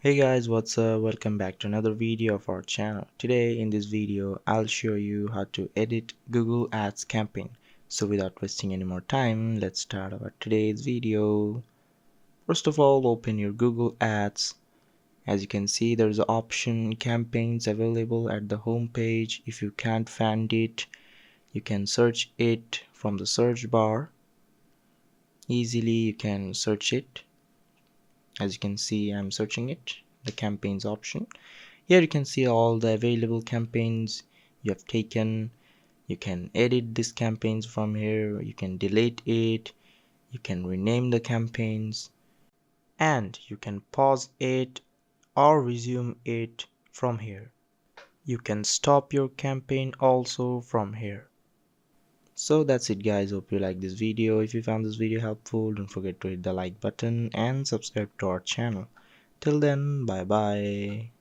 Hey guys, what's up? Welcome back to another video of our channel. Today in this video I'll show you how to edit Google Ads campaign. So without wasting any more time, let's start our today's video. First of all, open your Google Ads. As you can see, there's an option campaigns available at the home page. If you can't find it, you can search it from the search bar. Easily you can search it. As you can see, I'm searching it, the campaigns option. Here you can see all the available campaigns you have taken. You can edit these campaigns from here, you can delete it, you can rename the campaigns, and you can pause it or resume it from here. You can stop your campaign also from here. So that's it guys, hope you like this video. If you found this video helpful, don't forget to hit the like button and subscribe to our channel. Till then, bye bye.